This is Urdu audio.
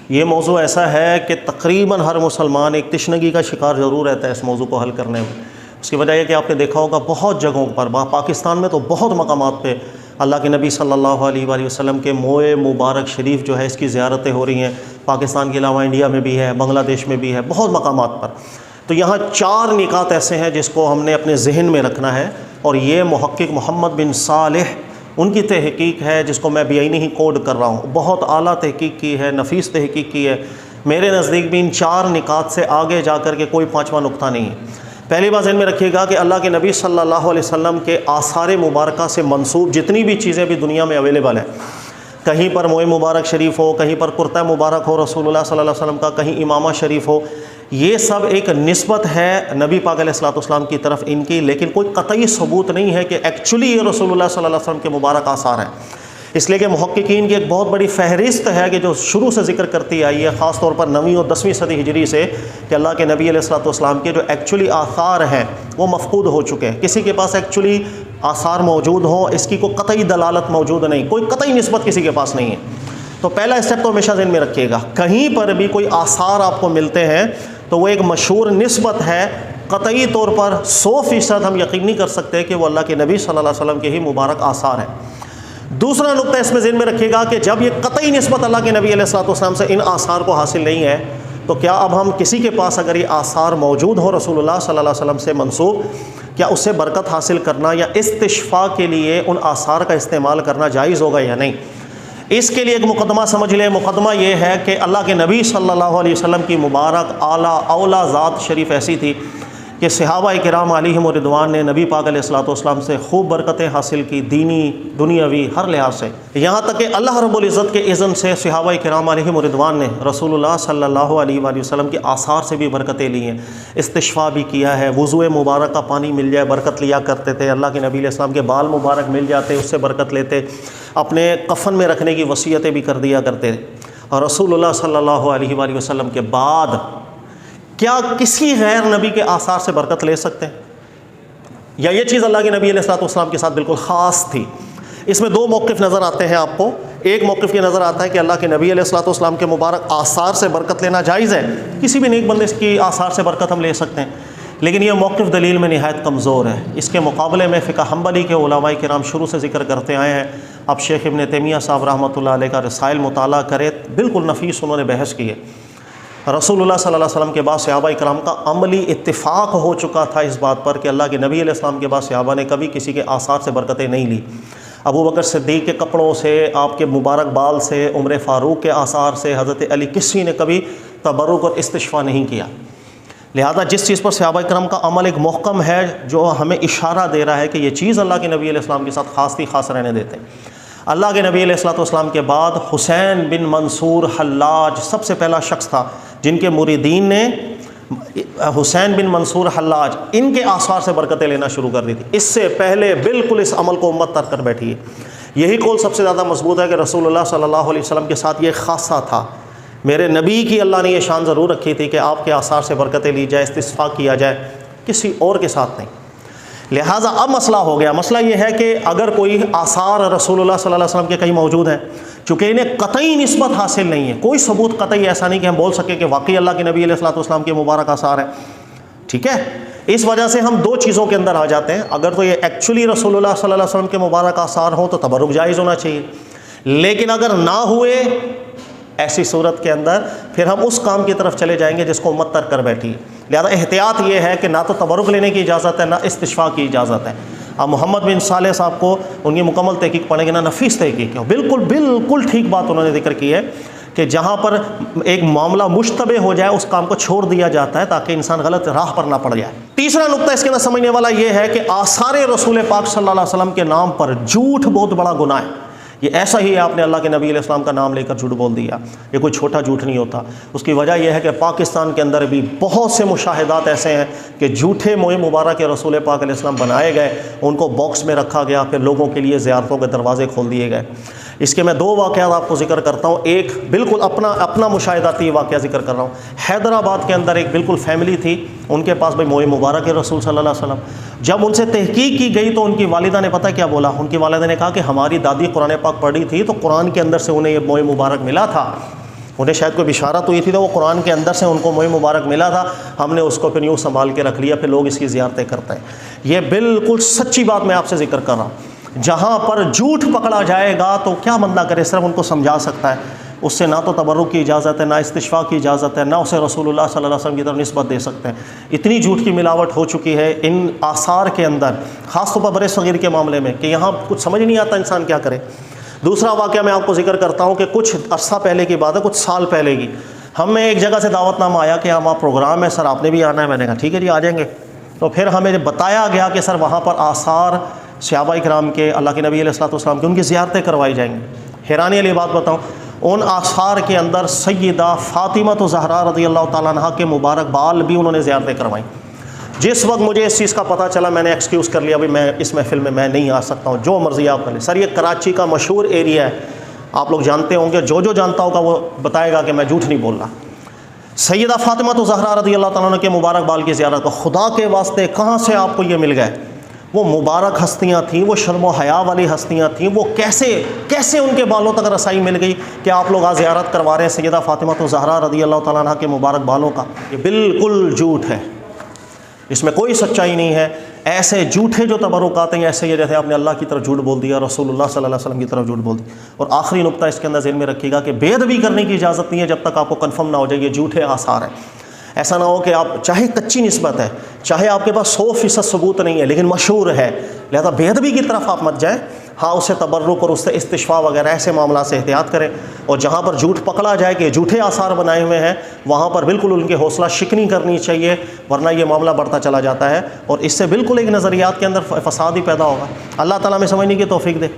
یہ موضوع ایسا ہے کہ تقریباً ہر مسلمان ایک تشنگی کا شکار ضرور رہتا ہے اس موضوع کو حل کرنے میں۔ اس کی وجہ یہ کہ آپ نے دیکھا ہوگا بہت جگہوں پر، پاکستان میں تو بہت مقامات پہ اللہ کے نبی صلی اللہ علیہ وآلہ وسلم کے موئے مبارک شریف جو ہے اس کی زیارتیں ہو رہی ہیں۔ پاکستان کے علاوہ انڈیا میں بھی ہے، بنگلہ دیش میں بھی ہے، بہت مقامات پر۔ تو یہاں 4 نکات ایسے ہیں جس کو ہم نے اپنے ذہن میں رکھنا ہے، اور یہ محقق محمد بن صالح ان کی تحقیق ہے جس کو میں بیانی ہی کوڈ کر رہا ہوں۔ بہت اعلیٰ تحقیق کی ہے، نفیس تحقیق کی ہے۔ میرے نزدیک بھی ان 4 نکات سے آگے جا کر کے کوئی 5واں نقطہ نہیں ہے۔ پہلی بات ذہن میں رکھیے گا کہ اللہ کے نبی صلی اللہ علیہ وسلم کے آثار مبارکہ سے منسوب جتنی بھی چیزیں بھی دنیا میں اویلیبل ہیں، کہیں پر موئے مبارک شریف ہو، کہیں پر کرتہ مبارک ہو رسول اللہ صلی اللہ علیہ وسلم کا، کہیں امامہ شریف ہو، یہ سب ایک نسبت ہے نبی پاک علیہ الصلوۃ والسلام کی طرف ان کی، لیکن کوئی قطعی ثبوت نہیں ہے کہ ایکچولی یہ رسول اللہ صلی اللہ علیہ وسلم کے مبارک آثار ہیں۔ اس لیے کہ محققین کی ایک بہت بڑی فہرست ہے کہ جو شروع سے ذکر کرتی آئی ہے، خاص طور پر 9ویں اور 10ویں صدی ہجری سے، کہ اللہ کے نبی علیہ الصلوۃ والسلام کے جو ایکچولی آثار ہیں وہ مفقود ہو چکے ہیں۔ کسی کے پاس ایکچولی آثار موجود ہوں اس کی کوئی قطعی دلالت موجود نہیں، کوئی قطعی نسبت کسی کے پاس نہیں ہے۔ تو پہلا اسٹیپ تو ہمیشہ ذہن میں رکھیے گا، کہیں پر بھی کوئی آثار آپ کو ملتے ہیں تو وہ ایک مشہور نسبت ہے، قطعی طور پر 100% ہم یقین نہیں کر سکتے کہ وہ اللہ کے نبی صلی اللہ علیہ وسلم کے ہی مبارک آثار ہیں۔ دوسرا نقطہ اس میں ذہن میں رکھیے گا کہ جب یہ قطعی نسبت اللہ کے نبی علیہ الصلوۃ والسلام سے ان آثار کو حاصل نہیں ہے، تو کیا اب ہم کسی کے پاس اگر یہ آثار موجود ہو رسول اللہ صلی اللہ علیہ وسلم سے منسوب، کیا اس سے برکت حاصل کرنا یا استشفاء کے لیے ان آثار کا استعمال کرنا جائز ہوگا یا نہیں؟ اس کے لیے ایک مقدمہ سمجھ لیں۔ مقدمہ یہ ہے کہ اللہ کے نبی صلی اللہ علیہ وسلم کی مبارک اعلیٰ اولا ذات شریف ایسی تھی کہ صحابہ کرام علیہم رضوان نے نبی پاک علیہ الصلوۃ والسلام سے خوب برکتیں حاصل کی، دینی دنیاوی ہر لحاظ سے، یہاں تک کہ اللہ رب العزت کے اذن سے صحابہ کرام علیہم رضوان نے رسول اللہ صلی اللہ علیہ وآلہ وسلم کے آثار سے بھی برکتیں لی ہیں، استشفاء بھی کیا ہے۔ وضوء مبارک کا پانی مل جائے برکت لیا کرتے تھے، اللہ کے نبی علیہ السلام کے بال مبارک مل جاتے اس سے برکت لیتے، اپنے کفن میں رکھنے کی وصیتیں بھی کر دیا کرتے تھے۔ اور رسول اللہ صلی اللہ علیہ وآلہ وسلم کے بعد کیا کسی غیر نبی کے آثار سے برکت لے سکتے ہیں؟ یا یہ چیز اللہ کے نبی علیہ الصلوۃ والسلام کے ساتھ بالکل خاص تھی؟ اس میں 2 موقف نظر آتے ہیں آپ کو۔ ایک موقف یہ نظر آتا ہے کہ اللہ کے نبی علیہ الصلوۃ والسلام کے مبارک آثار سے برکت لینا جائز ہے، کسی بھی نیک بندے کی آثار سے برکت ہم لے سکتے ہیں، لیکن یہ موقف دلیل میں نہایت کمزور ہے۔ اس کے مقابلے میں فقہ حنبلی کے علماء کرام شروع سے ذکر کرتے آئے ہیں۔ اب شیخ ابن تیمیہ صاحب رحمۃ اللہ علیہ کا رسائل مطالعہ کرے، بالکل نفیس انہوں نے بحث کی ہے۔ رسول اللہ صلی اللہ علیہ وسلم کے بعد صحابہ کرام کا عملی اتفاق ہو چکا تھا اس بات پر کہ اللہ کے نبی علیہ السلام کے بعد صحابہ نے کبھی کسی کے آثار سے برکتیں نہیں لی۔ ابو بکر صدیق کے کپڑوں سے، آپ کے مبارک بال سے، عمر فاروق کے آثار سے، حضرت علی کسی نے کبھی تبرک اور استشفاء نہیں کیا۔ لہذا جس چیز پر صحابہ کرام کا عمل ایک محکم ہے، جو ہمیں اشارہ دے رہا ہے کہ یہ چیز اللہ کے نبی علیہ السلام کے ساتھ خاص تھی، خاص رہنے دیتے ہیں۔ اللہ کے نبی علیہ الصلوۃ والسلام کے بعد حسین بن منصور حلاج سب سے پہلا شخص تھا جن کے مریدین نے حسین بن منصور حلاج ان کے آثار سے برکتیں لینا شروع کر دی تھی۔ اس سے پہلے بالکل اس عمل کو امت ترک کر بیٹھی ہے۔ یہی قول سب سے زیادہ مضبوط ہے کہ رسول اللہ صلی اللہ علیہ وسلم کے ساتھ یہ خاصہ تھا۔ میرے نبی کی اللہ نے یہ شان ضرور رکھی تھی کہ آپ کے آثار سے برکتیں لی جائے، استشفاء کیا جائے، کسی اور کے ساتھ نہیں۔ لہٰذا اب مسئلہ ہو گیا۔ مسئلہ یہ ہے کہ اگر کوئی آثار رسول اللہ صلی اللہ علیہ وسلم کے کہیں موجود ہیں، چونکہ انہیں قطعی نسبت حاصل نہیں ہے، کوئی ثبوت قطعی ایسا نہیں کہ ہم بول سکیں کہ واقعی اللہ کے نبی علیہ الصلوۃ والسلام کے مبارک آثار ہیں، ٹھیک ہے؟ اس وجہ سے ہم 2 چیزوں کے اندر آ جاتے ہیں۔ اگر تو یہ ایکچولی رسول اللہ صلی اللہ علیہ وسلم کے مبارک آثار ہوں تو تبرک جائز ہونا چاہیے، لیکن اگر نہ ہوئے ایسی صورت کے اندر پھر ہم اس کام کی طرف چلے جائیں گے جس کو امت ترک کر بیٹھی ہے۔ لہذا احتیاط یہ ہے کہ نہ تو تبرک لینے کی اجازت ہے، نہ استشفاء کی اجازت ہے۔ اب محمد بن صالح صاحب کو ان کی مکمل تحقیق پڑھیں گے، نہ نفیس تحقیق ہے، بالکل ٹھیک بات انہوں نے ذکر کی ہے کہ جہاں پر ایک معاملہ مشتبہ ہو جائے اس کام کو چھوڑ دیا جاتا ہے تاکہ انسان غلط راہ پر نہ پڑ جائے۔ تیسرا نقطہ اس کے اندر سمجھنے والا یہ ہے کہ آثار رسول پاک صلی اللہ علیہ وسلم کے نام پر جھوٹ بہت بڑا گناہ ہے۔ یہ ایسا ہی ہے آپ نے اللہ کے نبی علیہ السلام کا نام لے کر جھوٹ بول دیا، یہ کوئی چھوٹا جھوٹ نہیں ہوتا۔ اس کی وجہ یہ ہے کہ پاکستان کے اندر بھی بہت سے مشاہدات ایسے ہیں کہ جھوٹے موئے مبارک رسول پاک علیہ السلام بنائے گئے، ان کو باکس میں رکھا گیا، پھر لوگوں کے لیے زیارتوں کے دروازے کھول دیے گئے۔ اس کے میں 2 واقعات آپ کو ذکر کرتا ہوں۔ ایک بالکل اپنا مشاہداتی واقعہ ذکر کر رہا ہوں۔ حیدرآباد کے اندر ایک بالکل فیملی تھی، ان کے پاس بھائی موئے مبارک رسول صلی اللہ علیہ وسلم۔ جب ان سے تحقیق کی گئی تو ان کی والدہ نے پتہ کیا بولا؟ ان کی والدہ نے کہا کہ ہماری دادی قرآن پاک پڑھی تھی تو قرآن کے اندر سے انہیں یہ موئے مبارک ملا تھا، انہیں شاید کوئی بشارت ہوئی تھی تو وہ قرآن کے اندر سے ان کو موئی مبارک ملا تھا، ہم نے اس کو پھر یوں سنبھال کے رکھ لیا، پھر لوگ اس کی زیارتیں کرتے ہیں۔ یہ بالکل سچی بات میں آپ سے ذکر کر رہا ہوں۔ جہاں پر جھوٹ پکڑا جائے گا تو کیا بندہ کرے، صرف ان کو سمجھا سکتا ہے، اس سے نہ تو تبرک کی اجازت ہے، نہ استشفاء کی اجازت ہے، نہ اسے رسول اللہ صلی اللہ علیہ وسلم کی طرف نسبت دے سکتے ہیں۔ اتنی جھوٹ کی ملاوٹ ہو چکی ہے ان آثار کے اندر، خاص طور پر بر صغیر کے معاملے میں، کہ یہاں کچھ سمجھ نہیں آتا انسان کیا کرے۔ دوسرا واقعہ میں آپ کو ذکر کرتا ہوں کہ کچھ عرصہ پہلے کی بات ہے، کچھ سال پہلے کی، ہمیں ایک جگہ سے دعوت نامہ آیا کہ ہمارا پروگرام ہے سر، آپ نے بھی آنا ہے۔ میں نے کہا ٹھیک ہے جی آ جائیں گے۔ تو پھر ہمیں بتایا گیا کہ سر وہاں پر آثار صحابہ کرام کے، اللہ کے نبی علیہ الصلوۃ والسلام کے، ان کی زیارتیں کروائی جائیں گی۔ حیرانی والی بات بتاؤں، ان آثار کے اندر سیدہ فاطمہ زہرا رضی اللہ تعالیٰ عنہ کے مبارک بال بھی انہوں نے زیارتیں کروائیں۔ جس وقت مجھے اس چیز کا پتہ چلا میں نے ایکسکیوز کر لیا، بھائی میں اس محفل میں نہیں آ سکتا ہوں، جو مرضی آپ کر لیں۔ سر یہ کراچی کا مشہور ایریا ہے، آپ لوگ جانتے ہوں گے، جو جانتا ہوگا وہ بتائے گا کہ میں جھوٹ نہیں بول رہا۔ سیدہ فاطمہ زہرا رضی اللہ تعالیٰ عنہ کے مبارک بال کی زیارت کو، خدا کے واسطے کہاں سے آپ کو یہ مل گئے؟ وہ مبارک ہستیاں تھیں، وہ شرم و حیا والی ہستیاں تھیں، وہ کیسے ان کے بالوں تک رسائی مل گئی کہ آپ لوگ آج زیارت کروا رہے ہیں سیدہ فاطمہ زہرا رضی اللہ تعالیٰ عنہ کے مبارک بالوں کا؟ یہ بالکل جھوٹ ہے، اس میں کوئی سچائی نہیں ہے۔ ایسے جھوٹے جو تبرکات ہیں، ایسے یہ جیسے آپ نے اللہ کی طرف جھوٹ بول دیا، رسول اللہ صلی اللہ علیہ وسلم کی طرف جھوٹ بول دی۔ اور آخری نقطہ اس کے اندر ذہن میں رکھیے گا کہ بے ادبی کرنے کی اجازت نہیں ہے جب تک آپ کو کنفرم نہ ہو جائے یہ جھوٹے آثار ہیں۔ ایسا نہ ہو کہ آپ چاہے کچی نسبت ہے، چاہے آپ کے پاس 100% ثبوت نہیں ہے، لیکن مشہور ہے، لہذا بے ادبی کی طرف آپ مت جائیں۔ ہاں اسے تبرک اور اس سے استشفاء وغیرہ ایسے معاملات سے احتیاط کریں، اور جہاں پر جھوٹ پکڑا جائے کہ جھوٹے آثار بنائے ہوئے ہیں وہاں پر بالکل ان کے حوصلہ شکنی کرنی چاہیے، ورنہ یہ معاملہ بڑھتا چلا جاتا ہے اور اس سے بالکل ایک نظریات کے اندر فساد ہی پیدا ہوگا۔ اللہ تعالیٰ میں سمجھنے کی توفیق دے۔